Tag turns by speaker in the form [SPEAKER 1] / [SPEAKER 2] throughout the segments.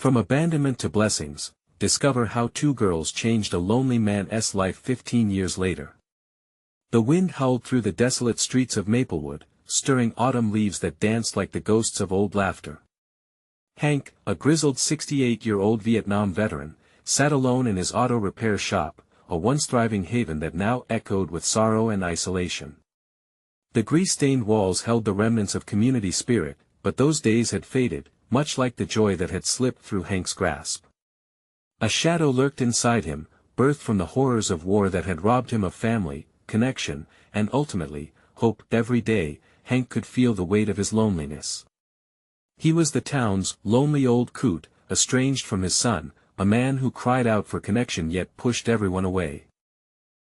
[SPEAKER 1] From abandonment to blessings, discover how two girls changed a lonely man's life 15 years later. The wind howled through the desolate streets of Maplewood, stirring autumn leaves that danced like the ghosts of old laughter. Hank, a grizzled 68-year-old Vietnam veteran, sat alone in his auto repair shop, a once thriving haven that now echoed with sorrow and isolation. The grease-stained walls held the remnants of community spirit, but those days had faded, much like the joy that had slipped through Hank's grasp. A shadow lurked inside him, birthed from the horrors of war that had robbed him of family, connection, and ultimately, hope. Every day, Hank could feel the weight of his loneliness. He was the town's lonely old coot, estranged from his son, a man who cried out for connection yet pushed everyone away.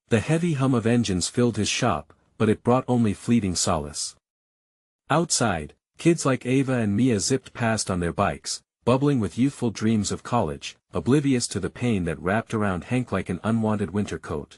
[SPEAKER 1] The heavy hum of engines filled his shop, but it brought only fleeting solace. Outside, kids like Ava and Mia zipped past on their bikes, bubbling with youthful dreams of college, oblivious to the pain that wrapped around Hank like an unwanted winter coat.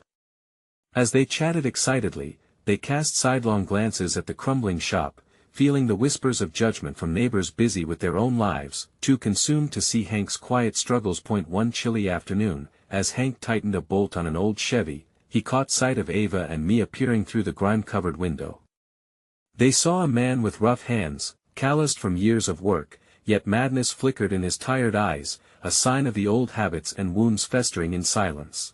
[SPEAKER 1] As they chatted excitedly, they cast sidelong glances at the crumbling shop, feeling the whispers of judgment from neighbors busy with their own lives, too consumed to see Hank's quiet struggles. One chilly afternoon, as Hank tightened a bolt on an old Chevy, he caught sight of Ava and Mia peering through the grime-covered window. They saw a man with rough hands, calloused from years of work, yet madness flickered in his tired eyes, a sign of the old habits and wounds festering in silence.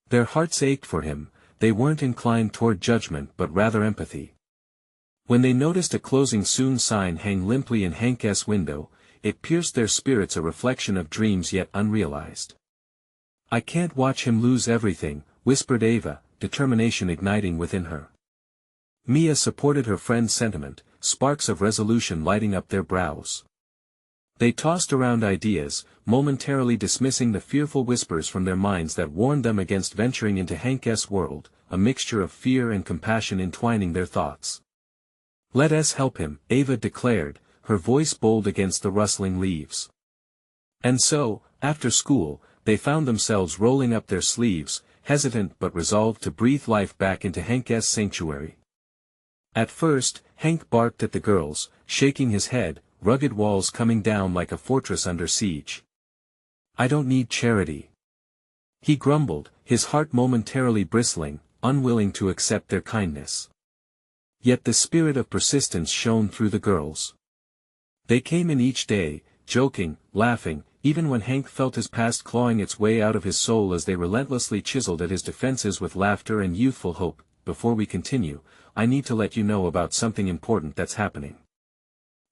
[SPEAKER 1] Their hearts ached for him, they weren't inclined toward judgment but rather empathy. When they noticed a closing soon sign hang limply in Hank's window, it pierced their spirits, a reflection of dreams yet unrealized. "I can't watch him lose everything," whispered Ava, determination igniting within her. Mia supported her friend's sentiment, sparks of resolution lighting up their brows. They tossed around ideas, momentarily dismissing the fearful whispers from their minds that warned them against venturing into Hank's world, a mixture of fear and compassion entwining their thoughts. "Let us help him," Ava declared, her voice bold against the rustling leaves. And so, after school, they found themselves rolling up their sleeves, hesitant but resolved to breathe life back into Hank's sanctuary. At first, Hank barked at the girls, shaking his head, rugged walls coming down like a fortress under siege. "I don't need charity," he grumbled, his heart momentarily bristling, unwilling to accept their kindness. Yet the spirit of persistence shone through the girls. They came in each day, joking, laughing, even when Hank felt his past clawing its way out of his soul, as they relentlessly chiseled at his defenses with laughter and youthful hope. Before we continue, I need to let you know about something important that's happening.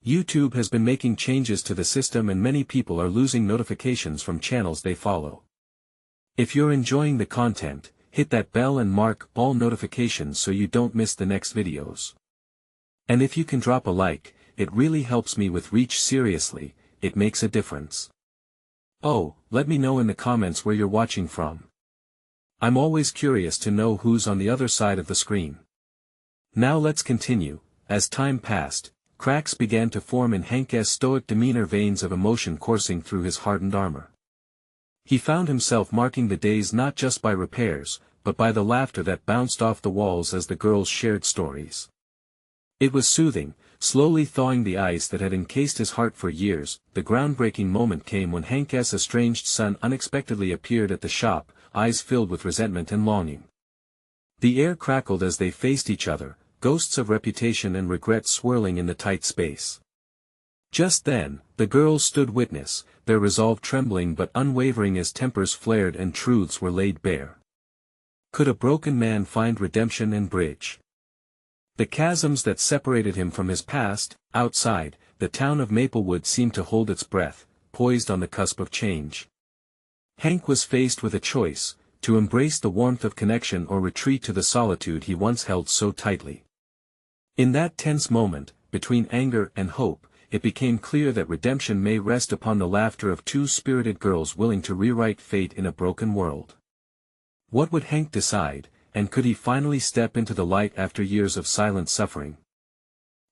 [SPEAKER 1] YouTube has been making changes to the system and many people are losing notifications from channels they follow. If you're enjoying the content, hit that bell and mark all notifications so you don't miss the next videos. And if you can drop a like, it really helps me with reach. Seriously, it makes a difference. Oh, let me know in the comments where you're watching from. I'm always curious to know who's on the other side of the screen. Now let's continue. As time passed, cracks began to form in Hank's stoic demeanor, veins of emotion coursing through his hardened armor. He found himself marking the days not just by repairs, but by the laughter that bounced off the walls as the girls shared stories. It was soothing, slowly thawing the ice that had encased his heart for years. The groundbreaking moment came when Hank's estranged son unexpectedly appeared at the shop, eyes filled with resentment and longing. The air crackled as they faced each other, ghosts of reputation and regret swirling in the tight space. Just then, the girls stood witness, their resolve trembling but unwavering as tempers flared and truths were laid bare. Could a broken man find redemption and bridge the chasms that separated him from his past? Outside, the town of Maplewood seemed to hold its breath, poised on the cusp of change. Hank was faced with a choice, to embrace the warmth of connection or retreat to the solitude he once held so tightly. In that tense moment, between anger and hope, it became clear that redemption may rest upon the laughter of two spirited girls willing to rewrite fate in a broken world. What would Hank decide, and could he finally step into the light after years of silent suffering?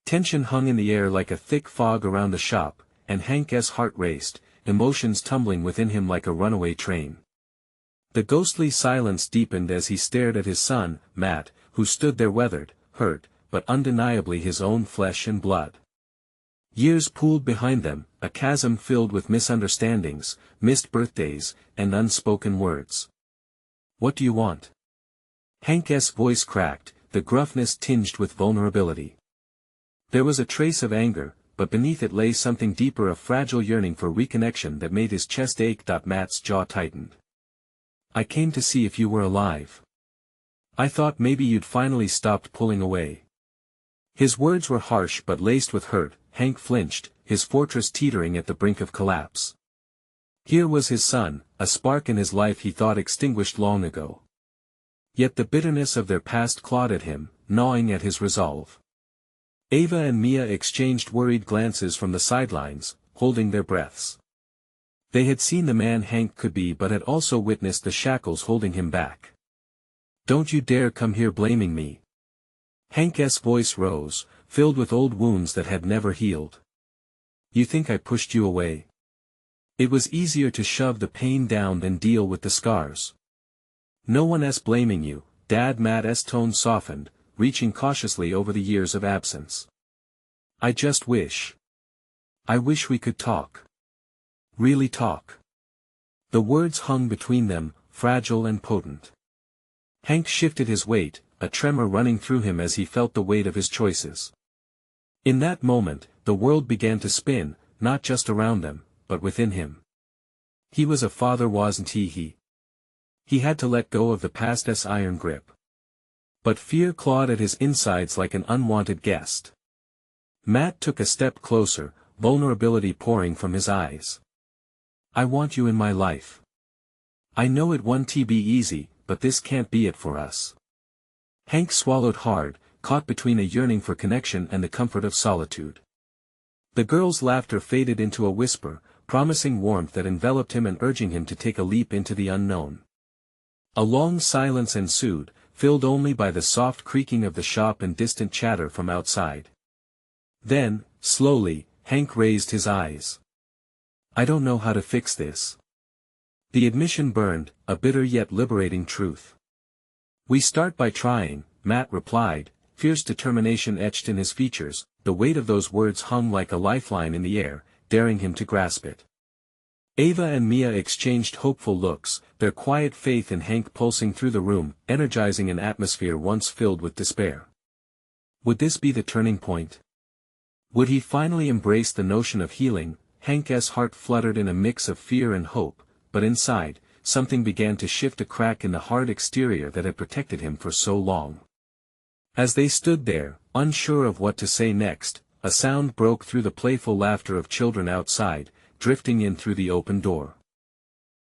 [SPEAKER 1] Tension hung in the air like a thick fog around the shop, and Hank's heart raced, emotions tumbling within him like a runaway train. The ghostly silence deepened as he stared at his son, Matt, who stood there weathered, hurt, but undeniably his own flesh and blood. Years pooled behind them, a chasm filled with misunderstandings, missed birthdays, and unspoken words. "What do you want?" Hank's voice cracked, the gruffness tinged with vulnerability. There was a trace of anger, but beneath it lay something deeper, a fragile yearning for reconnection that made his chest ache. Matt's jaw tightened. "I came to see if you were alive. I thought maybe you'd finally stopped pulling away." His words were harsh but laced with hurt. Hank flinched, his fortress teetering at the brink of collapse. Here was his son, a spark in his life he thought extinguished long ago. Yet the bitterness of their past clawed at him, gnawing at his resolve. Ava and Mia exchanged worried glances from the sidelines, holding their breaths. They had seen the man Hank could be but had also witnessed the shackles holding him back. "Don't you dare come here blaming me." Hank's voice rose, filled with old wounds that had never healed. "You think I pushed you away? It was easier to shove the pain down than deal with the scars. No one's blaming you, Dad." Matt's tone softened, reaching cautiously over the years of absence. I wish we could talk. Really talk." The words hung between them, fragile and potent. Hank shifted his weight, a tremor running through him as he felt the weight of his choices. In that moment, the world began to spin, not just around them, but within him. He was a father, wasn't he? He had to let go of the past's iron grip. But fear clawed at his insides like an unwanted guest. Matt took a step closer, vulnerability pouring from his eyes. "I want you in my life. I know it won't be easy, but this can't be it for us." Hank swallowed hard, caught between a yearning for connection and the comfort of solitude. The girl's laughter faded into a whisper, promising warmth that enveloped him and urging him to take a leap into the unknown. A long silence ensued, filled only by the soft creaking of the shop and distant chatter from outside. Then, slowly, Hank raised his eyes. "I don't know how to fix this." The admission burned, a bitter yet liberating truth. "We start by trying," Matt replied, fierce determination etched in his features. The weight of those words hung like a lifeline in the air, daring him to grasp it. Ava and Mia exchanged hopeful looks, their quiet faith in Hank pulsing through the room, energizing an atmosphere once filled with despair. Would this be the turning point? Would he finally embrace the notion of healing? Hank's heart fluttered in a mix of fear and hope, but inside, something began to shift, a crack in the hard exterior that had protected him for so long. As they stood there, unsure of what to say next, a sound broke through the playful laughter of children outside, drifting in through the open door.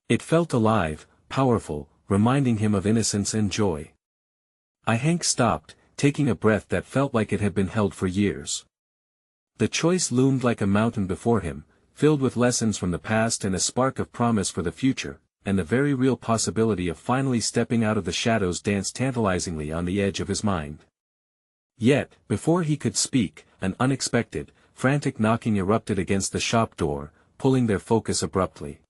[SPEAKER 1] It felt alive, powerful, reminding him of innocence and joy. Hank stopped, taking a breath that felt like it had been held for years. The choice loomed like a mountain before him, filled with lessons from the past and a spark of promise for the future, and the very real possibility of finally stepping out of the shadows danced tantalizingly on the edge of his mind. Yet, before he could speak, an unexpected, frantic knocking erupted against the shop door, pulling their focus abruptly.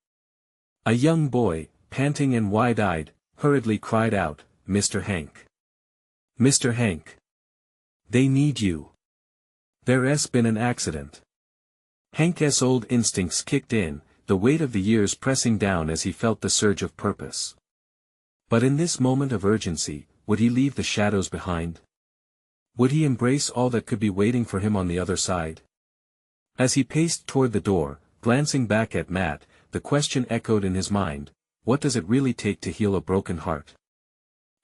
[SPEAKER 1] A young boy, panting and wide-eyed, hurriedly cried out, "Mr. Hank! Mr. Hank! They need you! There's been an accident." Hank's old instincts kicked in, the weight of the years pressing down as he felt the surge of purpose. But in this moment of urgency, would he leave the shadows behind? Would he embrace all that could be waiting for him on the other side? As he paced toward the door, glancing back at Matt, the question echoed in his mind, what does it really take to heal a broken heart?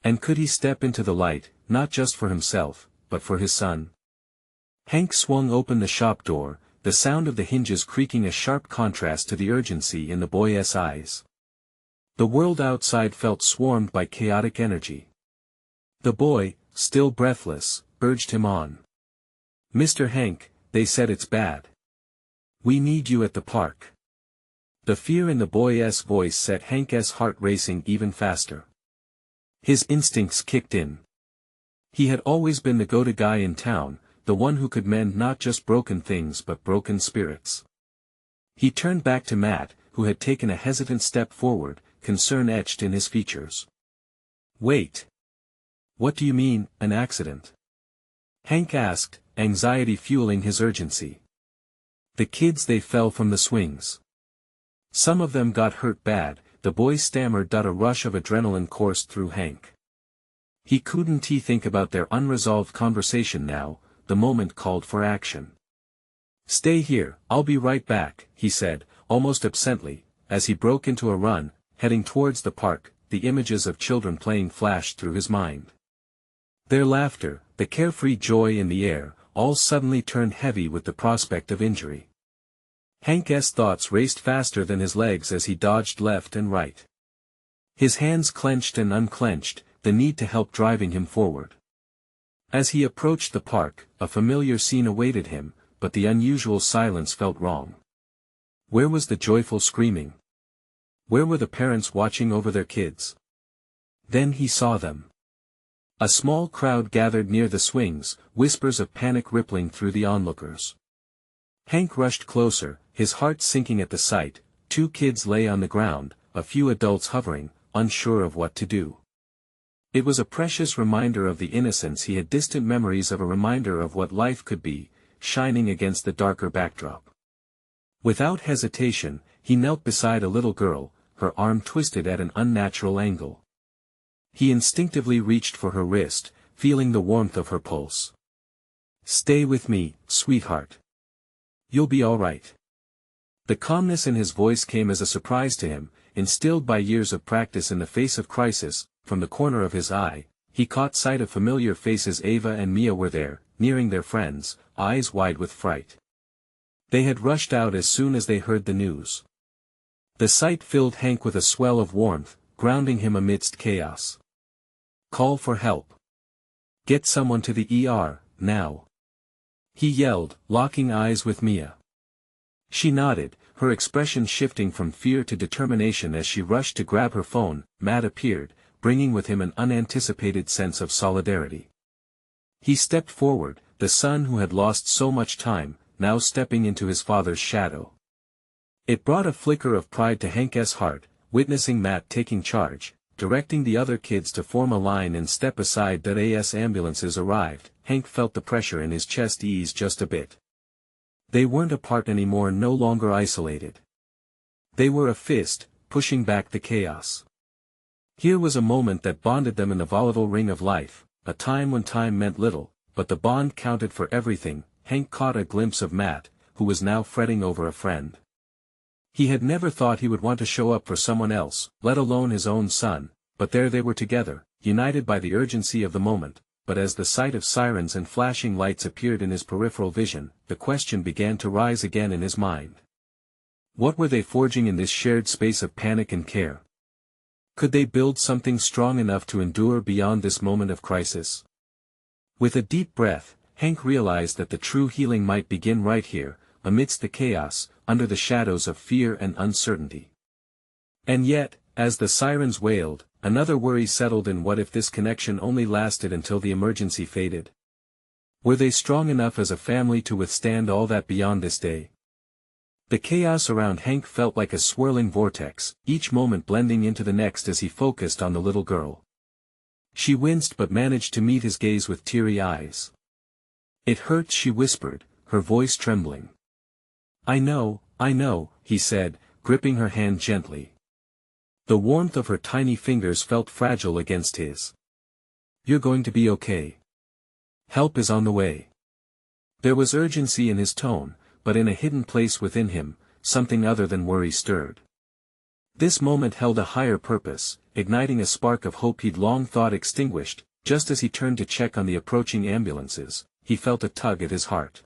[SPEAKER 1] And could he step into the light, not just for himself, but for his son? Hank swung open the shop door, the sound of the hinges creaking a sharp contrast to the urgency in the boy's eyes. The world outside felt swarmed by chaotic energy. The boy, still breathless, urged him on. "Mr. Hank, they said it's bad. We need you at the park." The fear in the boy's voice set Hank's heart racing even faster. His instincts kicked in. He had always been the go-to guy in town, the one who could mend not just broken things but broken spirits. He turned back to Matt, who had taken a hesitant step forward, concern etched in his features. "Wait. What do you mean, an accident?" Hank asked, anxiety fueling his urgency. The kids they fell from the swings. Some of them got hurt bad, the boy stammered. A rush of adrenaline coursed through Hank. He couldn't think about their unresolved conversation now, the moment called for action. Stay here, I'll be right back, he said, almost absently, as he broke into a run, heading towards the park. The images of children playing flashed through his mind. Their laughter, the carefree joy in the air, all suddenly turned heavy with the prospect of injury. Hank's thoughts raced faster than his legs as he dodged left and right. His hands clenched and unclenched, the need to help driving him forward. As he approached the park, a familiar scene awaited him, but the unusual silence felt wrong. Where was the joyful screaming? Where were the parents watching over their kids? Then he saw them. A small crowd gathered near the swings, whispers of panic rippling through the onlookers. Hank rushed closer, his heart sinking at the sight. 2 kids lay on the ground, a few adults hovering, unsure of what to do. It was a precious reminder of the innocence he had, distant memories of a reminder of what life could be, shining against the darker backdrop. Without hesitation, he knelt beside a little girl, her arm twisted at an unnatural angle. He instinctively reached for her wrist, feeling the warmth of her pulse. Stay with me, sweetheart. You'll be all right. The calmness in his voice came as a surprise to him, instilled by years of practice in the face of crisis. From the corner of his eye, he caught sight of familiar faces. Ava and Mia were there, nearing their friends, eyes wide with fright. They had rushed out as soon as they heard the news. The sight filled Hank with a swell of warmth, grounding him amidst chaos. Call for help. Get someone to the ER, now. He yelled, locking eyes with Mia. She nodded, her expression shifting from fear to determination as she rushed to grab her phone. Matt appeared, bringing with him an unanticipated sense of solidarity. He stepped forward, the son who had lost so much time, now stepping into his father's shadow. It brought a flicker of pride to Hank's heart, witnessing Matt taking charge, directing the other kids to form a line and step aside. As ambulances arrived, Hank felt the pressure in his chest ease just a bit. They weren't apart anymore, no longer isolated. They were a fist, pushing back the chaos. Here was a moment that bonded them in the volatile ring of life, a time when time meant little, but the bond counted for everything. Hank caught a glimpse of Matt, who was now fretting over a friend. He had never thought he would want to show up for someone else, let alone his own son, but there they were together, united by the urgency of the moment. But as the sight of sirens and flashing lights appeared in his peripheral vision, the question began to rise again in his mind. What were they forging in this shared space of panic and care? Could they build something strong enough to endure beyond this moment of crisis? With a deep breath, Hank realized that the true healing might begin right here, amidst the chaos, under the shadows of fear and uncertainty. And yet, as the sirens wailed, another worry settled in. What if this connection only lasted until the emergency faded? Were they strong enough as a family to withstand all that beyond this day? The chaos around Hank felt like a swirling vortex, each moment blending into the next as he focused on the little girl. She winced but managed to meet his gaze with teary eyes. It hurts, she whispered, her voice trembling. I know, he said, gripping her hand gently. The warmth of her tiny fingers felt fragile against his. You're going to be okay. Help is on the way. There was urgency in his tone, but in a hidden place within him, something other than worry stirred. This moment held a higher purpose, igniting a spark of hope he'd long thought extinguished. Just as he turned to check on the approaching ambulances, he felt a tug at his heart.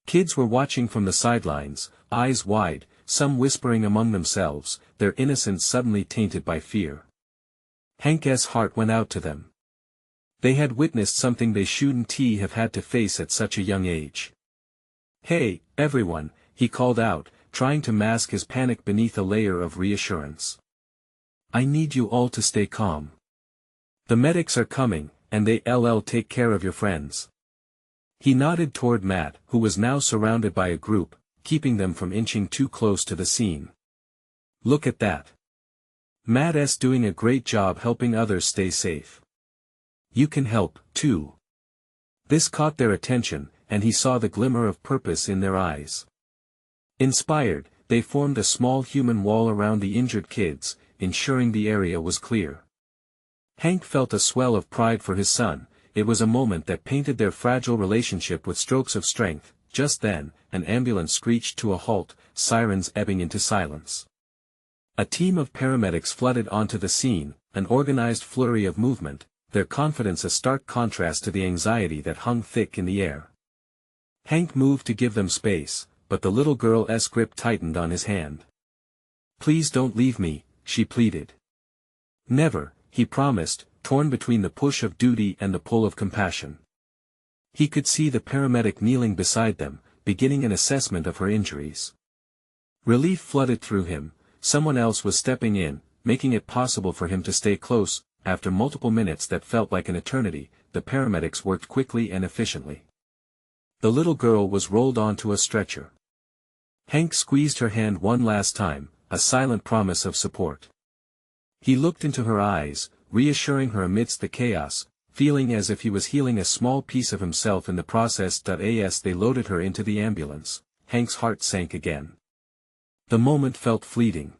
[SPEAKER 1] Kids were watching from the sidelines, eyes wide, some whispering among themselves, their innocence suddenly tainted by fear. Hank's heart went out to them. They had witnessed something they shouldn't have had to face at such a young age. Hey, everyone, he called out, trying to mask his panic beneath a layer of reassurance. I need you all to stay calm. The medics are coming, and they'll take care of your friends. He nodded toward Matt, who was now surrounded by a group, keeping them from inching too close to the scene. Look at that. Matt's doing a great job helping others stay safe. You can help, too. This caught their attention, and he saw the glimmer of purpose in their eyes. Inspired, they formed a small human wall around the injured kids, ensuring the area was clear. Hank felt a swell of pride for his son. It was a moment that painted their fragile relationship with strokes of strength. Just then, an ambulance screeched to a halt, sirens ebbing into silence. A team of paramedics flooded onto the scene, an organized flurry of movement, their confidence a stark contrast to the anxiety that hung thick in the air. Hank moved to give them space, but the little girl's grip tightened on his hand. "Please don't leave me," she pleaded. "Never," he promised, torn between the push of duty and the pull of compassion. He could see the paramedic kneeling beside them, beginning an assessment of her injuries. Relief flooded through him. Someone else was stepping in, making it possible for him to stay close. After multiple minutes that felt like an eternity, the paramedics worked quickly and efficiently. The little girl was rolled onto a stretcher. Hank squeezed her hand one last time, a silent promise of support. He looked into her eyes, reassuring her amidst the chaos, feeling as if he was healing a small piece of himself in the process. As they loaded her into the ambulance, Hank's heart sank again. The moment felt fleeting.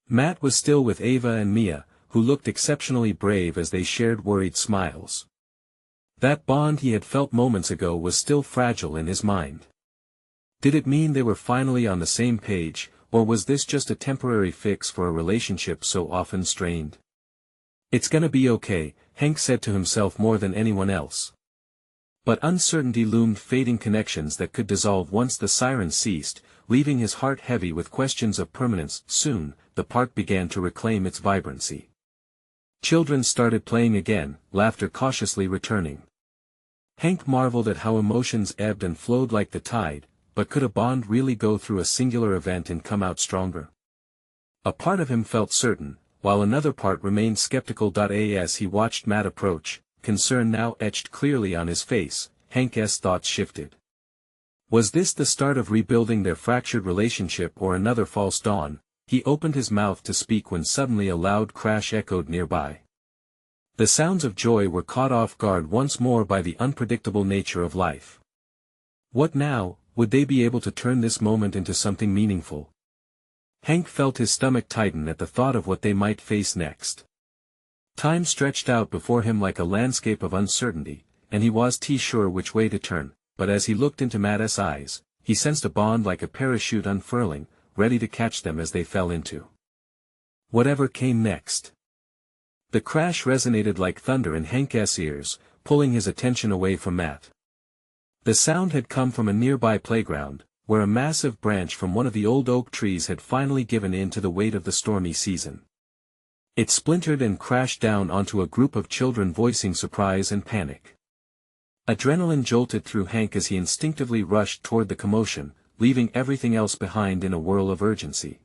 [SPEAKER 1] Matt was still with Ava and Mia, who looked exceptionally brave as they shared worried smiles. That bond he had felt moments ago was still fragile in his mind. Did it mean they were finally on the same page, or was this just a temporary fix for a relationship so often strained? "It's gonna be okay," Hank said to himself more than anyone else. But uncertainty loomed, fading connections that could dissolve once the sirens ceased, leaving his heart heavy with questions of permanence. Soon, the park began to reclaim its vibrancy. Children started playing again, laughter cautiously returning. Hank marveled at how emotions ebbed and flowed like the tide, but could a bond really go through a singular event and come out stronger? A part of him felt certain, while another part remained skeptical. As he watched Matt approach, concern now etched clearly on his face, Hank's thoughts shifted. Was this the start of rebuilding their fractured relationship or another false dawn? He opened his mouth to speak when suddenly a loud crash echoed nearby. The sounds of joy were caught off guard once more by the unpredictable nature of life. What now? Would they be able to turn this moment into something meaningful? Hank felt his stomach tighten at the thought of what they might face next. Time stretched out before him like a landscape of uncertainty, and he wasn't sure which way to turn, but as he looked into Matt's eyes, he sensed a bond like a parachute unfurling, ready to catch them as they fell into whatever came next. The crash resonated like thunder in Hank's ears, pulling his attention away from Matt. The sound had come from a nearby playground, where a massive branch from one of the old oak trees had finally given in to the weight of the stormy season. It splintered and crashed down onto a group of children voicing surprise and panic. Adrenaline jolted through Hank as he instinctively rushed toward the commotion, leaving everything else behind in a whirl of urgency.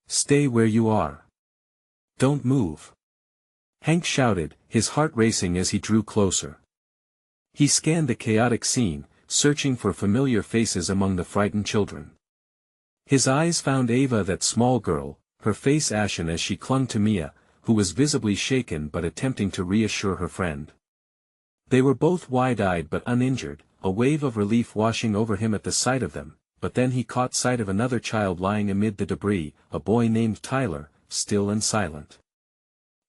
[SPEAKER 1] "Stay where you are. Don't move," Hank shouted, his heart racing as he drew closer. He scanned the chaotic scene, searching for familiar faces among the frightened children. His eyes found Ava, that small girl, her face ashen as she clung to Mia, who was visibly shaken but attempting to reassure her friend. They were both wide-eyed but uninjured, a wave of relief washing over him at the sight of them, but then he caught sight of another child lying amid the debris, a boy named Tyler, still and silent.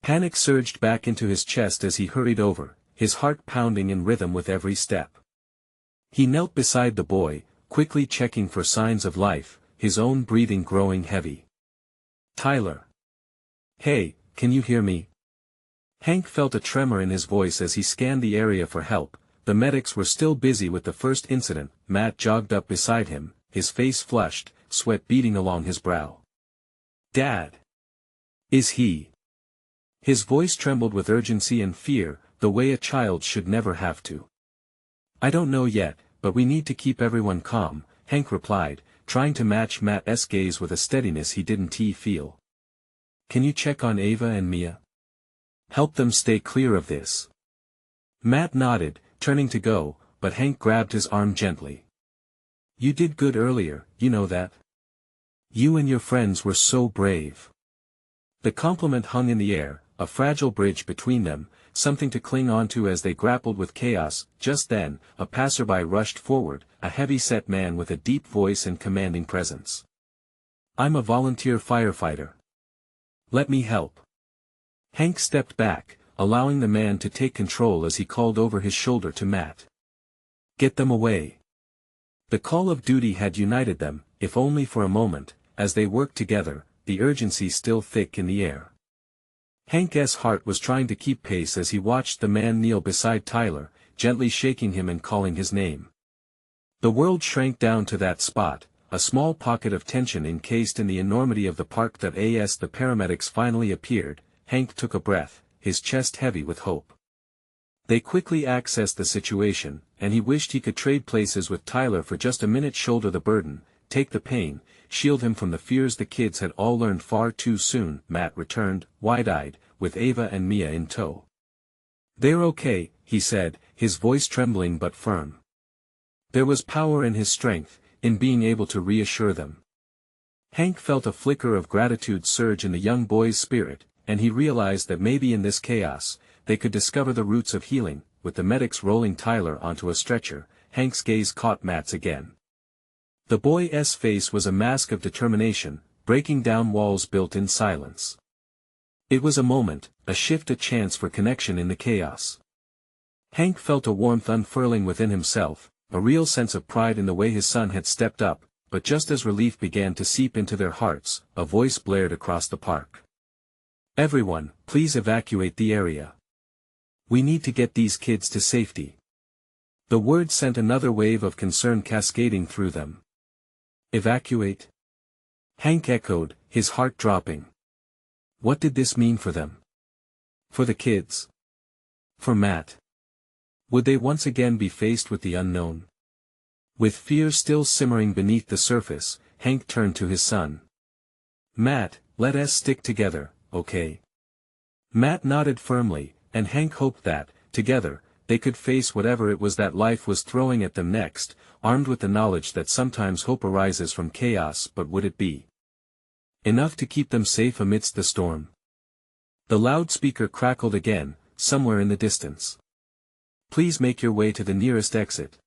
[SPEAKER 1] Panic surged back into his chest as he hurried over, his heart pounding in rhythm with every step. He knelt beside the boy, quickly checking for signs of life, his own breathing growing heavy. "Tyler. Hey, can you hear me?" Hank felt a tremor in his voice as he scanned the area for help. The medics were still busy with the first incident. Matt jogged up beside him, his face flushed, sweat beading along his brow. "Dad. Is he?" His voice trembled with urgency and fear, the way a child should never have to. "I don't know yet, but we need to keep everyone calm," Hank replied, trying to match Matt's gaze with a steadiness he didn't feel. "Can you check on Ava and Mia? Help them stay clear of this." Matt nodded, turning to go, but Hank grabbed his arm gently. "You did good earlier, you know that. You and your friends were so brave." The compliment hung in the air, a fragile bridge between them, something to cling onto as they grappled with chaos. Just then, a passerby rushed forward, a heavy-set man with a deep voice and commanding presence. "I'm a volunteer firefighter. Let me help." Hank stepped back, allowing the man to take control as he called over his shoulder to Matt. "Get them away." The call of duty had united them, if only for a moment, as they worked together, the urgency still thick in the air. Hank's heart was trying to keep pace as he watched the man kneel beside Tyler, gently shaking him and calling his name. The world shrank down to that spot, a small pocket of tension encased in the enormity of the park. As the paramedics finally appeared, Hank took a breath, his chest heavy with hope. They quickly accessed the situation, and he wished he could trade places with Tyler for just a minute. Shoulder the burden, take the pain, shield him from the fears the kids had all learned far too soon. Matt returned, wide-eyed, with Ava and Mia in tow. "They're okay," he said, his voice trembling but firm. There was power in his strength, in being able to reassure them. Hank felt a flicker of gratitude surge in the young boy's spirit, and he realized that maybe in this chaos, they could discover the roots of healing. With the medics rolling Tyler onto a stretcher, Hank's gaze caught Matt's again. The boy's face was a mask of determination, breaking down walls built in silence. It was a moment, a shift, a chance for connection in the chaos. Hank felt a warmth unfurling within himself, a real sense of pride in the way his son had stepped up, but just as relief began to seep into their hearts, a voice blared across the park. "Everyone, please evacuate the area. We need to get these kids to safety." The word sent another wave of concern cascading through them. "Evacuate?" Hank echoed, his heart dropping. What did this mean for them? For the kids? For Matt? Would they once again be faced with the unknown? With fear still simmering beneath the surface, Hank turned to his son. "Matt, let us stick together, okay?" Matt nodded firmly, and Hank hoped that, together, they could face whatever it was that life was throwing at them next, armed with the knowledge that sometimes hope arises from chaos. But would it be enough to keep them safe amidst the storm? The loudspeaker crackled again, somewhere in the distance. "Please make your way to the nearest exit."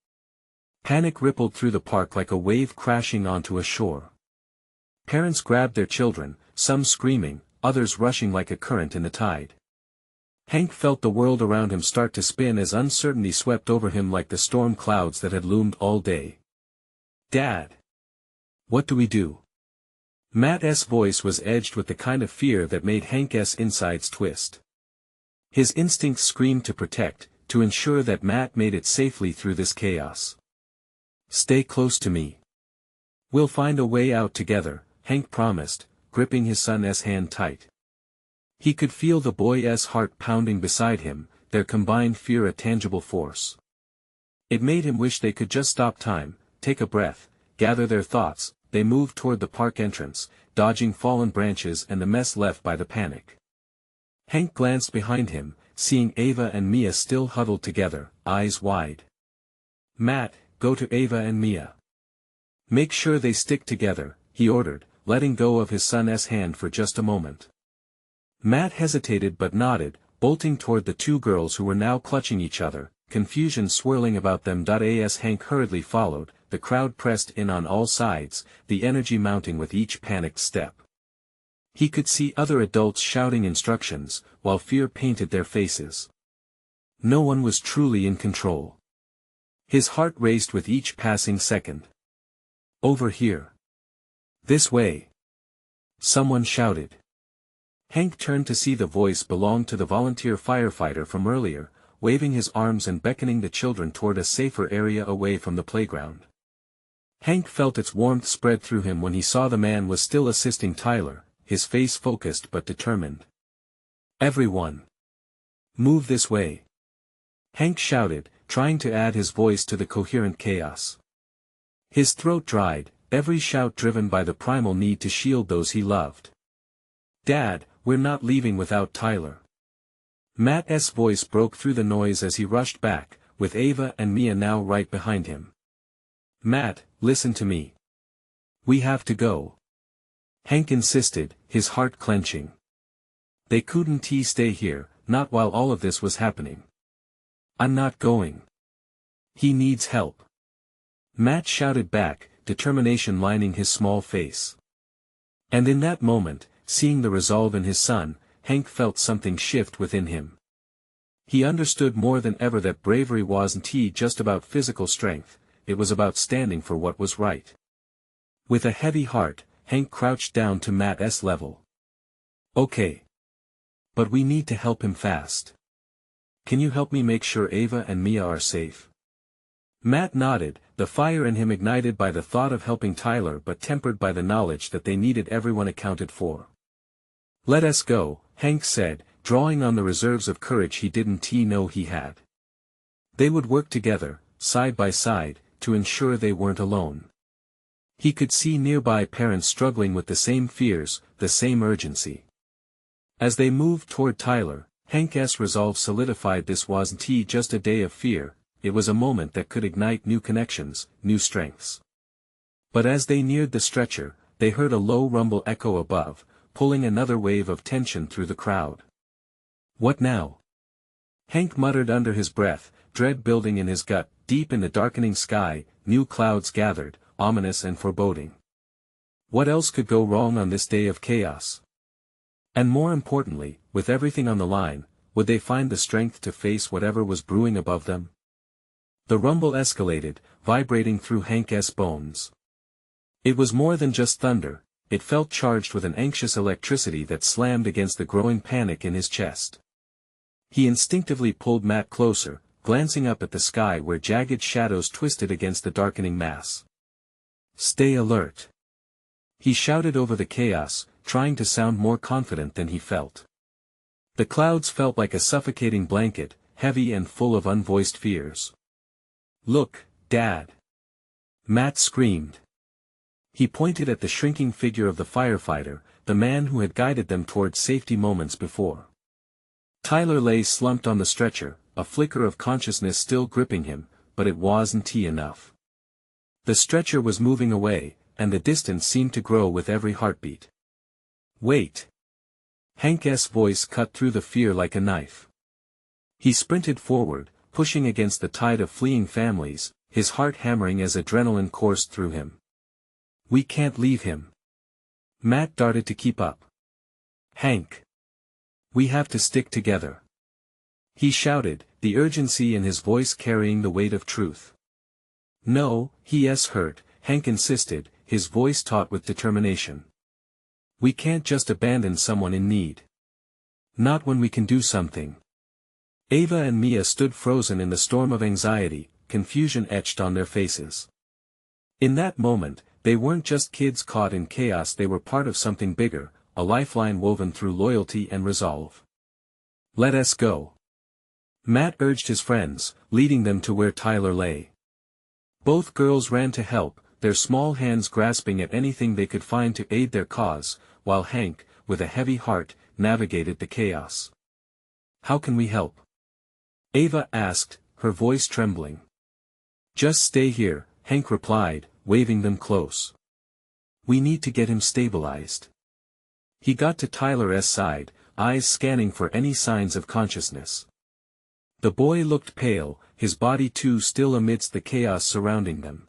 [SPEAKER 1] Panic rippled through the park like a wave crashing onto a shore. Parents grabbed their children, some screaming, others rushing like a current in the tide. Hank felt the world around him start to spin as uncertainty swept over him like the storm clouds that had loomed all day. "Dad! What do we do?" Matt's voice was edged with the kind of fear that made Hank's insides twist. His instincts screamed to protect, to ensure that Matt made it safely through this chaos. "Stay close to me. We'll find a way out together," Hank promised, gripping his son's hand tight. He could feel the boy's heart pounding beside him, their combined fear a tangible force. It made him wish they could just stop time, take a breath, gather their thoughts. They moved toward the park entrance, dodging fallen branches and the mess left by the panic. Hank glanced behind him, seeing Ava and Mia still huddled together, eyes wide. "Matt, go to Ava and Mia. Make sure they stick together," he ordered, letting go of his son's hand for just a moment. Matt hesitated but nodded, bolting toward the two girls who were now clutching each other, confusion swirling about them. As Hank hurriedly followed, the crowd pressed in on all sides, the energy mounting with each panicked step. He could see other adults shouting instructions, while fear painted their faces. No one was truly in control. His heart raced with each passing second. "Over here. This way." Someone shouted. Hank turned to see the voice belonged to the volunteer firefighter from earlier, waving his arms and beckoning the children toward a safer area away from the playground. Hank felt its warmth spread through him when he saw the man was still assisting Tyler, his face focused but determined. "Everyone! Move this way!" Hank shouted, trying to add his voice to the coherent chaos. His throat dried, every shout driven by the primal need to shield those he loved. "Dad, we're not leaving without Tyler." Matt's voice broke through the noise as he rushed back, with Ava and Mia now right behind him. "Matt, listen to me. We have to go." Hank insisted, his heart clenching. They couldn't stay here, not while all of this was happening. I'm not going. He needs help. Matt shouted back, determination lining his small face. And in that moment, seeing the resolve in his son, Hank felt something shift within him. He understood more than ever that bravery wasn't just about physical strength, it was about standing for what was right. With a heavy heart, Hank crouched down to Matt's level. Okay. But we need to help him fast. Can you help me make sure Ava and Mia are safe? Matt nodded, the fire in him ignited by the thought of helping Tyler but tempered by the knowledge that they needed everyone accounted for. Let us go, Hank said, drawing on the reserves of courage he didn't know he had. They would work together, side by side, to ensure they weren't alone. He could see nearby parents struggling with the same fears, the same urgency. As they moved toward Tyler, Hank's resolve solidified. This wasn't just a day of fear, it was a moment that could ignite new connections, new strengths. But as they neared the stretcher, they heard a low rumble echo above, pulling another wave of tension through the crowd. What now? Hank muttered under his breath, dread building in his gut. Deep in the darkening sky, new clouds gathered, ominous and foreboding. What else could go wrong on this day of chaos? And more importantly, with everything on the line, would they find the strength to face whatever was brewing above them? The rumble escalated, vibrating through Hank's bones. It was more than just thunder, it felt charged with an anxious electricity that slammed against the growing panic in his chest. He instinctively pulled Matt closer, glancing up at the sky where jagged shadows twisted against the darkening mass. Stay alert. He shouted over the chaos, trying to sound more confident than he felt. The clouds felt like a suffocating blanket, heavy and full of unvoiced fears. Look, Dad! Matt screamed. He pointed at the shrinking figure of the firefighter, the man who had guided them toward safety moments before. Tyler lay slumped on the stretcher, a flicker of consciousness still gripping him, but it wasn't enough. The stretcher was moving away, and the distance seemed to grow with every heartbeat. Wait! Hank's voice cut through the fear like a knife. He sprinted forward, pushing against the tide of fleeing families, his heart hammering as adrenaline coursed through him. We can't leave him. Matt darted to keep up. Hank! We have to stick together. He shouted, the urgency in his voice carrying the weight of truth. No, he's hurt, Hank insisted, his voice taut with determination. We can't just abandon someone in need. Not when we can do something. Ava and Mia stood frozen in the storm of anxiety, confusion etched on their faces. In that moment, they weren't just kids caught in chaos, they were part of something bigger, a lifeline woven through loyalty and resolve. Let us go. Matt urged his friends, leading them to where Tyler lay. Both girls ran to help, their small hands grasping at anything they could find to aid their cause, while Hank, with a heavy heart, navigated the chaos. How can we help? Ava asked, her voice trembling. Just stay here, Hank replied, waving them close. We need to get him stabilized. He got to Tyler's side, eyes scanning for any signs of consciousness. The boy looked pale, his body too still amidst the chaos surrounding them.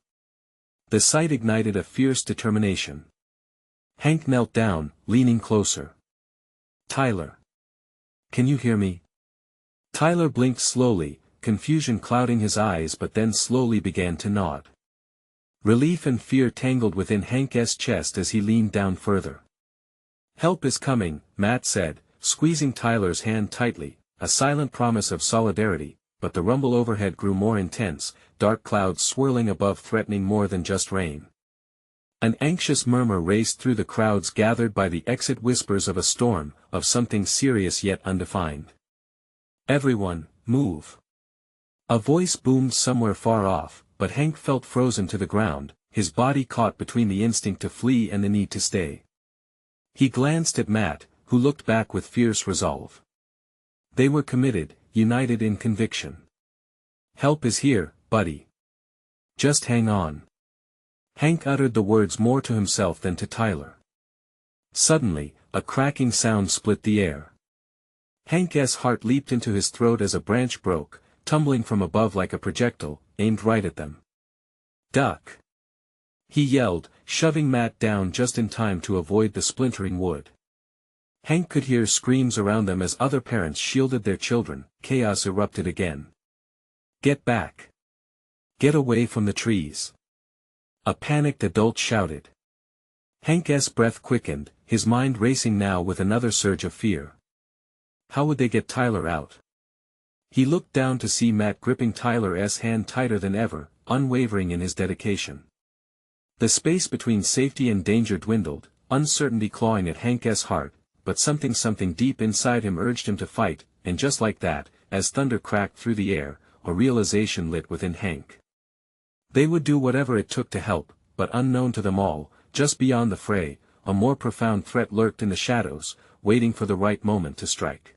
[SPEAKER 1] The sight ignited a fierce determination. Hank knelt down, leaning closer. Tyler. Can you hear me? Tyler blinked slowly, confusion clouding his eyes, but then slowly began to nod. Relief and fear tangled within Hank's chest as he leaned down further. Help is coming, Matt said, squeezing Tyler's hand tightly, a silent promise of solidarity, but the rumble overhead grew more intense, dark clouds swirling above threatening more than just rain. An anxious murmur raced through the crowds gathered by the exit, whispers of a storm, of something serious yet undefined. Everyone, move. A voice boomed somewhere far off, but Hank felt frozen to the ground, his body caught between the instinct to flee and the need to stay. He glanced at Matt, who looked back with fierce resolve. They were committed, united in conviction. Help is here, buddy. Just hang on. Hank uttered the words more to himself than to Tyler. Suddenly, a cracking sound split the air. Hank's heart leaped into his throat as a branch broke, tumbling from above like a projectile, aimed right at them. "Duck!" he yelled, shoving Matt down just in time to avoid the splintering wood. Hank could hear screams around them as other parents shielded their children. Chaos erupted again. "Get back! Get away from the trees!" a panicked adult shouted. Hank's breath quickened, his mind racing now with another surge of fear. How would they get Tyler out? He looked down to see Matt gripping Tyler's hand tighter than ever, unwavering in his dedication. The space between safety and danger dwindled, uncertainty clawing at Hank's heart, but something deep inside him urged him to fight, and just like that, as thunder cracked through the air, a realization lit within Hank. They would do whatever it took to help, but unknown to them all, just beyond the fray, a more profound threat lurked in the shadows, waiting for the right moment to strike.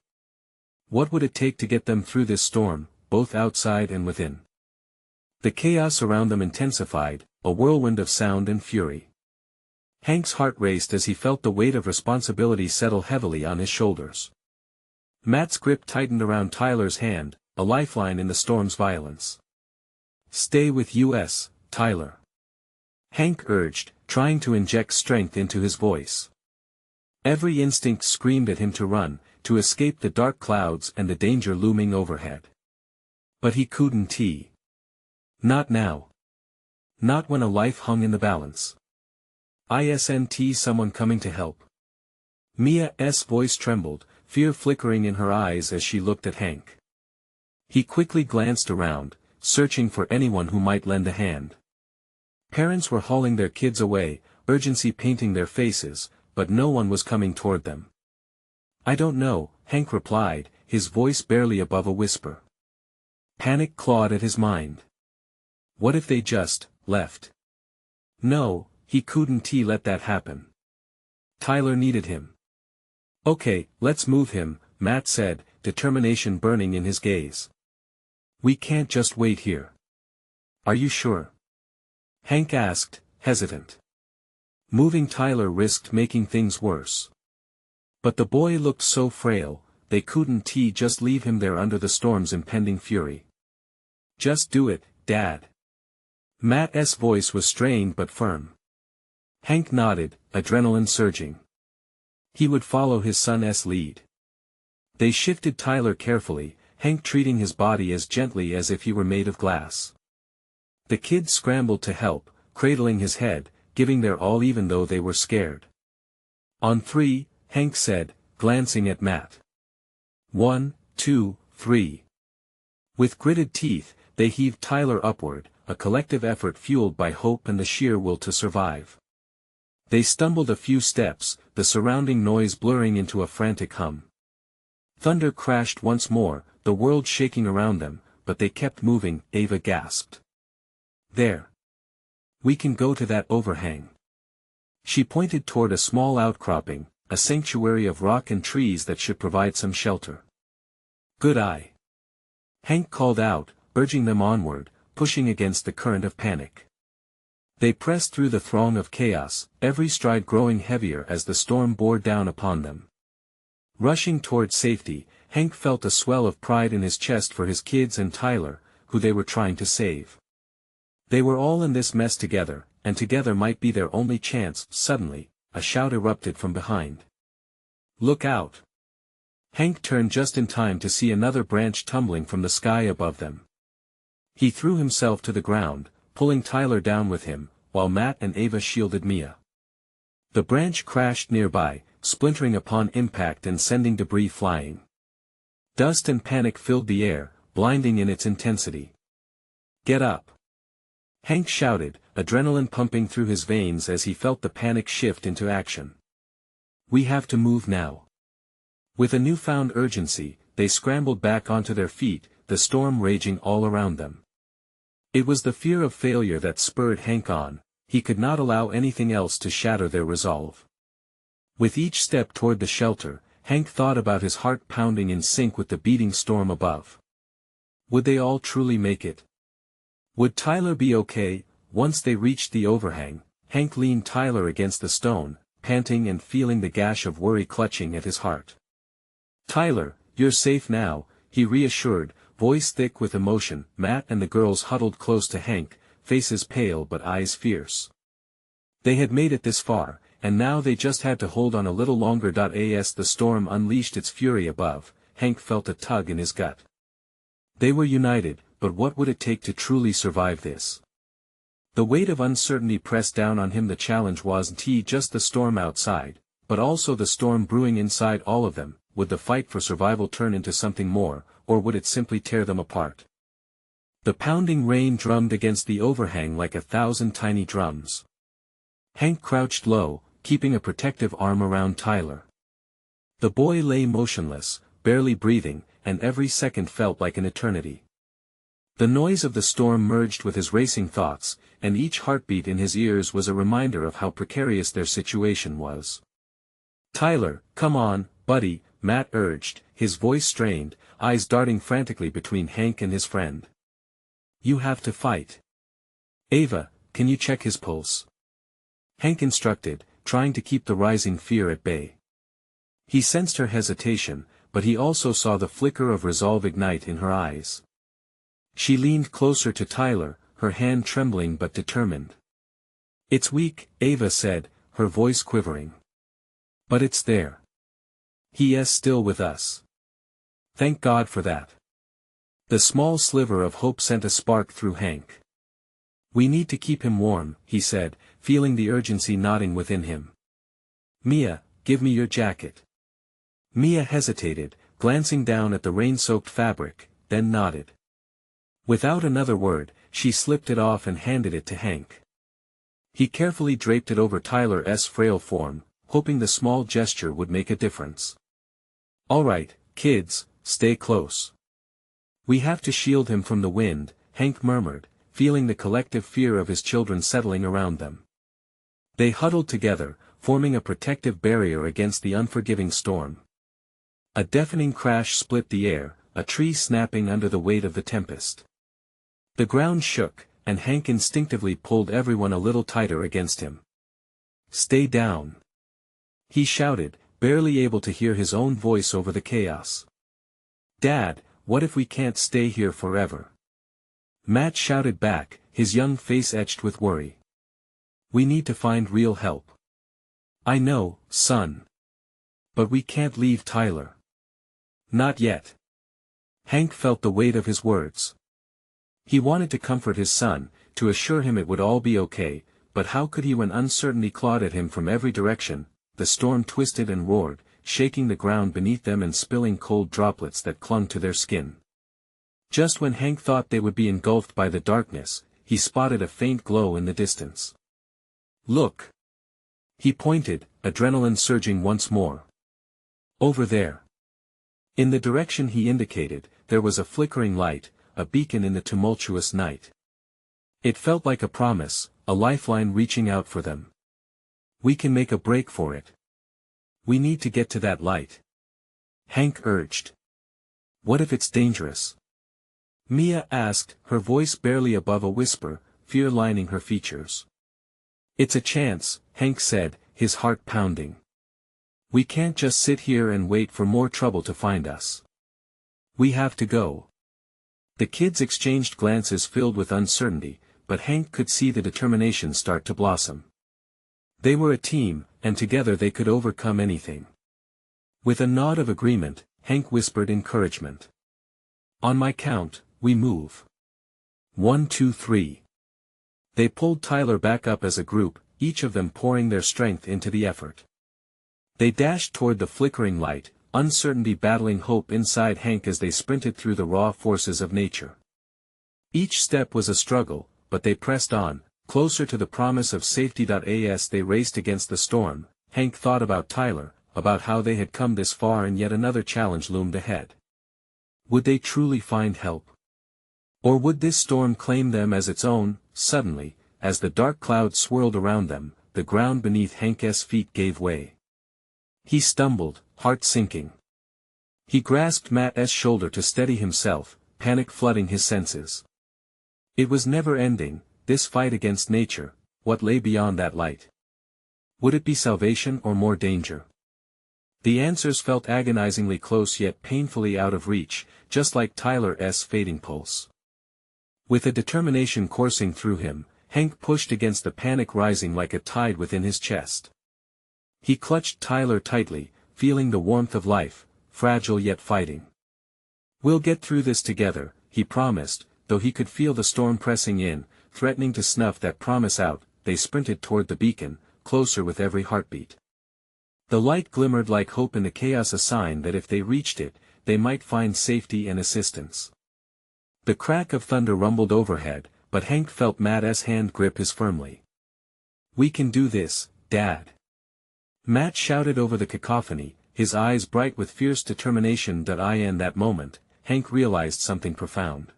[SPEAKER 1] What would it take to get them through this storm, both outside and within? The chaos around them intensified, a whirlwind of sound and fury. Hank's heart raced as he felt the weight of responsibility settle heavily on his shoulders. Matt's grip tightened around Tyler's hand, a lifeline in the storm's violence. "Stay with us, Tyler," Hank urged, trying to inject strength into his voice. Every instinct screamed at him to run, to escape the dark clouds and the danger looming overhead. But he couldn't. Not now. Not when a life hung in the balance. "Isn't someone coming to help?" Mia's voice trembled, fear flickering in her eyes as she looked at Hank. He quickly glanced around, searching for anyone who might lend a hand. Parents were hauling their kids away, urgency painting their faces, but no one was coming toward them. "I don't know," Hank replied, his voice barely above a whisper. Panic clawed at his mind. What if they just left? No, he couldn't let that happen. Tyler needed him. "Okay, let's move him," Matt said, determination burning in his gaze. "We can't just wait here." "Are you sure?" Hank asked, hesitant. Moving Tyler risked making things worse. But the boy looked so frail, they couldn't just leave him there under the storm's impending fury. "Just do it, Dad." Matt's voice was strained but firm. Hank nodded, adrenaline surging. He would follow his son's lead. They shifted Tyler carefully, Hank treating his body as gently as if he were made of glass. The kids scrambled to help, cradling his head, giving their all even though they were scared. "On 3, Hank said, glancing at Matt. 1, 2, 3. With gritted teeth, they heaved Tyler upward, a collective effort fueled by hope and the sheer will to survive. They stumbled a few steps, the surrounding noise blurring into a frantic hum. Thunder crashed once more, the world shaking around them, but they kept moving. Ava gasped. "There. We can go to that overhang." She pointed toward a small outcropping, a sanctuary of rock and trees that should provide some shelter. "Good eye." Hank called out, urging them onward, pushing against the current of panic. They pressed through the throng of chaos, every stride growing heavier as the storm bore down upon them. Rushing toward safety, Hank felt a swell of pride in his chest for his kids and Tyler, who they were trying to save. They were all in this mess together, and together might be their only chance. Suddenly, a shout erupted from behind. "Look out!" Hank turned just in time to see another branch tumbling from the sky above them. He threw himself to the ground, pulling Tyler down with him, while Matt and Ava shielded Mia. The branch crashed nearby, splintering upon impact and sending debris flying. Dust and panic filled the air, blinding in its intensity. "Get up!" Hank shouted, adrenaline pumping through his veins as he felt the panic shift into action. "We have to move now." With a newfound urgency, they scrambled back onto their feet, the storm raging all around them. It was the fear of failure that spurred Hank on, he could not allow anything else to shatter their resolve. With each step toward the shelter, Hank thought about his heart pounding in sync with the beating storm above. Would they all truly make it? Would Tyler be okay? Once they reached the overhang, Hank leaned Tyler against the stone, panting and feeling the gash of worry clutching at his heart. "Tyler, "You're safe now," he reassured, voice thick with emotion. Matt and the girls huddled close to Hank, faces pale but eyes fierce. They had made it this far, and now they just had to hold on a little longer. As the storm unleashed its fury above, Hank felt a tug in his gut. They were united, but what would it take to truly survive this? The weight of uncertainty pressed down on him. The challenge wasn't just the storm outside, but also the storm brewing inside all of them. Would the fight for survival turn into something more, or would it simply tear them apart? The pounding rain drummed against the overhang like 1,000 tiny drums. Hank crouched low, keeping a protective arm around Tyler. The boy lay motionless, barely breathing, and every second felt like an eternity. The noise of the storm merged with his racing thoughts, and each heartbeat in his ears was a reminder of how precarious their situation was. "Tyler, come on, buddy," Matt urged, his voice strained, eyes darting frantically between Hank and his friend. "You have to fight. Ava, can you check his pulse?" Hank instructed, trying to keep the rising fear at bay. He sensed her hesitation, but he also saw the flicker of resolve ignite in her eyes. She leaned closer to Tyler, her hand trembling but determined. "It's weak," Ava said, her voice quivering. "But it's there. He is still with us. Thank God for that." The small sliver of hope sent a spark through Hank. "We need to keep him warm," he said, feeling the urgency knotting within him. "Mia, give me your jacket." Mia hesitated, glancing down at the rain-soaked fabric, then nodded. Without another word, she slipped it off and handed it to Hank. He carefully draped it over Tyler's frail form, hoping the small gesture would make a difference. "All right, kids, stay close. We have to shield him from the wind," Hank murmured, feeling the collective fear of his children settling around them. They huddled together, forming a protective barrier against the unforgiving storm. A deafening crash split the air, a tree snapping under the weight of the tempest. The ground shook, and Hank instinctively pulled everyone a little tighter against him. "Stay down," he shouted, barely able to hear his own voice over the chaos. "Dad, what if we can't stay here forever?" Matt shouted back, his young face etched with worry. "We need to find real help." "I know, son. But we can't leave Tyler." "Not yet." Hank felt the weight of his words. He wanted to comfort his son, to assure him it would all be okay, but how could he when uncertainty clawed at him from every direction? The storm twisted and roared, shaking the ground beneath them and spilling cold droplets that clung to their skin. Just when Hank thought they would be engulfed by the darkness, he spotted a faint glow in the distance. "Look!" He pointed, adrenaline surging once more. "Over there." In the direction he indicated, there was a flickering light, a beacon in the tumultuous night. It felt like a promise, a lifeline reaching out for them. "We can make a break for it. We need to get to that light," Hank urged. "What if it's dangerous?" Mia asked, her voice barely above a whisper, fear lining her features. "It's a chance," Hank said, his heart pounding. "We can't just sit here and wait for more trouble to find us. We have to go." The kids exchanged glances filled with uncertainty, but Hank could see the determination start to blossom. They were a team, and together they could overcome anything. With a nod of agreement, Hank whispered encouragement. "On my count, we move. 1, 2, 3. They pulled Tyler back up as a group, each of them pouring their strength into the effort. They dashed toward the flickering light, uncertainty battling hope inside Hank as they sprinted through the raw forces of nature. Each step was a struggle, but they pressed on, closer to the promise of safety. As they raced against the storm, Hank thought about Tyler, about how they had come this far and yet another challenge loomed ahead. Would they truly find help? Or would this storm claim them as its own? Suddenly, as the dark clouds swirled around them, the ground beneath Hank's feet gave way. He stumbled, heart sinking. He grasped Matt's shoulder to steady himself, panic flooding his senses. It was never ending, this fight against nature. What lay beyond that light? Would it be salvation or more danger? The answers felt agonizingly close yet painfully out of reach, just like Tyler's fading pulse. With a determination coursing through him, Hank pushed against the panic rising like a tide within his chest. He clutched Tyler tightly, feeling the warmth of life, fragile yet fighting. "We'll get through this together," he promised, though he could feel the storm pressing in, threatening to snuff that promise out. They sprinted toward the beacon, closer with every heartbeat. The light glimmered like hope in the chaos, a sign that if they reached it, they might find safety and assistance. The crack of thunder rumbled overhead, but Hank felt Matt's hand grip his firmly. "We can do this, Dad." Matt shouted over the cacophony, his eyes bright with fierce determination. In that moment, Hank realized something profound.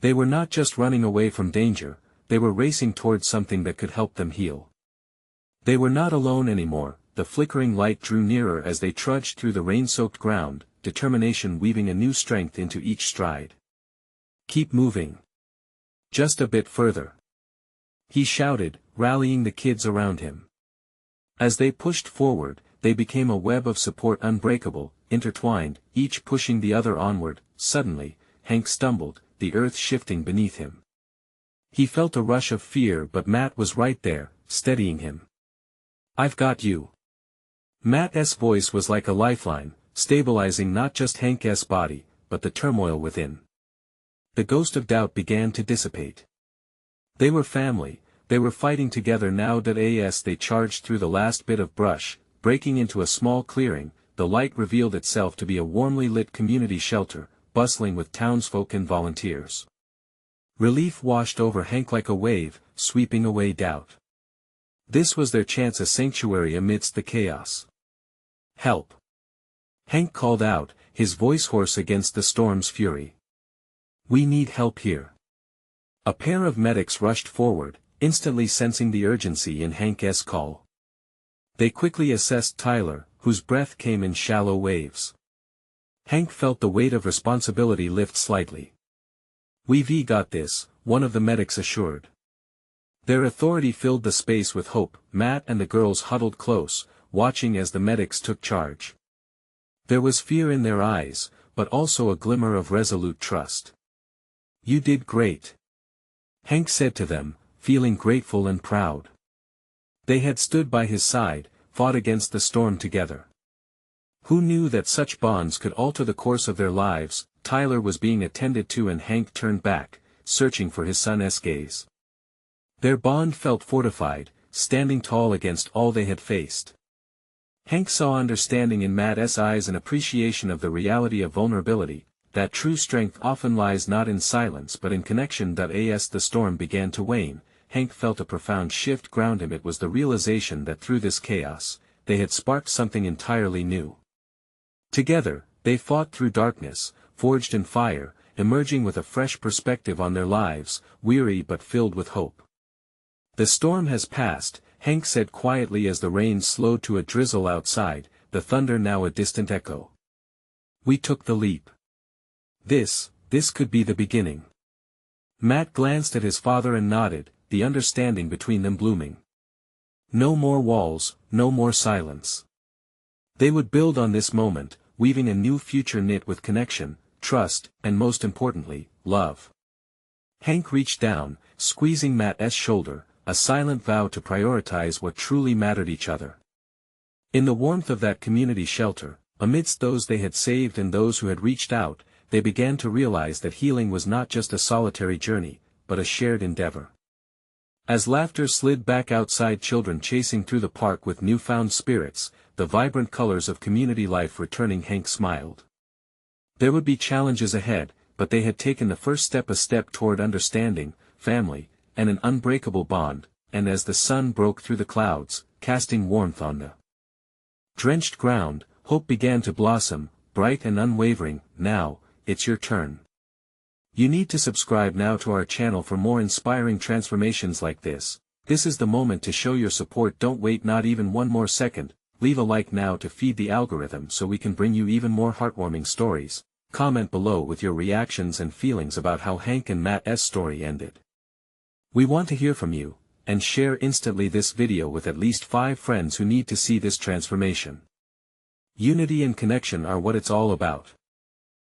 [SPEAKER 1] They were not just running away from danger, they were racing towards something that could help them heal. They were not alone anymore. The flickering light drew nearer as they trudged through the rain-soaked ground, determination weaving a new strength into each stride. "Keep moving. Just a bit further," he shouted, rallying the kids around him. As they pushed forward, they became a web of support, unbreakable, intertwined, each pushing the other onward. Suddenly, Hank stumbled, the earth shifting beneath him. He felt a rush of fear, but Matt was right there, steadying him. "I've got you." Matt's voice was like a lifeline, stabilizing not just Hank's body, but the turmoil within. The ghost of doubt began to dissipate. They were family, they were fighting together now. As they charged through the last bit of brush, breaking into a small clearing, the light revealed itself to be a warmly lit community shelter, bustling with townsfolk and volunteers. Relief washed over Hank like a wave, sweeping away doubt. This was their chance, a sanctuary amidst the chaos. "Help!" Hank called out, his voice hoarse against the storm's fury. "We need help here." A pair of medics rushed forward, instantly sensing the urgency in Hank's call. They quickly assessed Tyler, whose breath came in shallow waves. Hank felt the weight of responsibility lift slightly. "We've got this," one of the medics assured. Their authority filled the space with hope. Matt and the girls huddled close, watching as the medics took charge. There was fear in their eyes, but also a glimmer of resolute trust. "You did great," Hank said to them, feeling grateful and proud. They had stood by his side, fought against the storm together. Who knew that such bonds could alter the course of their lives? Tyler was being attended to, and Hank turned back, searching for his son's gaze. Their bond felt fortified, standing tall against all they had faced. Hank saw understanding in Matt's eyes and appreciation of the reality of vulnerability, that true strength often lies not in silence but in connection. As the storm began to wane, Hank felt a profound shift ground him. It was the realization that through this chaos, they had sparked something entirely new. Together, they fought through darkness, forged in fire, emerging with a fresh perspective on their lives, weary but filled with hope. "The storm has passed," Hank said quietly as the rain slowed to a drizzle outside, the thunder now a distant echo. "We took the leap. This could be the beginning." Matt glanced at his father and nodded, the understanding between them blooming. No more walls, no more silence. They would build on this moment, weaving a new future knit with connection, trust, and most importantly, love. Hank reached down, squeezing Matt's shoulder, a silent vow to prioritize what truly mattered: each other. In the warmth of that community shelter, amidst those they had saved and those who had reached out, they began to realize that healing was not just a solitary journey, but a shared endeavor. As laughter slid back outside, children chasing through the park with newfound spirits, the vibrant colors of community life returning, Hank smiled. There would be challenges ahead, but they had taken the first step, a step toward understanding, family, and an unbreakable bond. And as the sun broke through the clouds, casting warmth on the drenched ground, hope began to blossom, bright and unwavering. "Now, it's your turn. You need to subscribe now to our channel for more inspiring transformations like this. This is the moment to show your support. Don't wait not even one more second. Leave a like now to feed the algorithm so we can bring you even more heartwarming stories. Comment below with your reactions and feelings about how Hank and Matt's story ended. We want to hear from you, and share instantly this video with at least 5 friends who need to see this transformation. Unity and connection are what it's all about.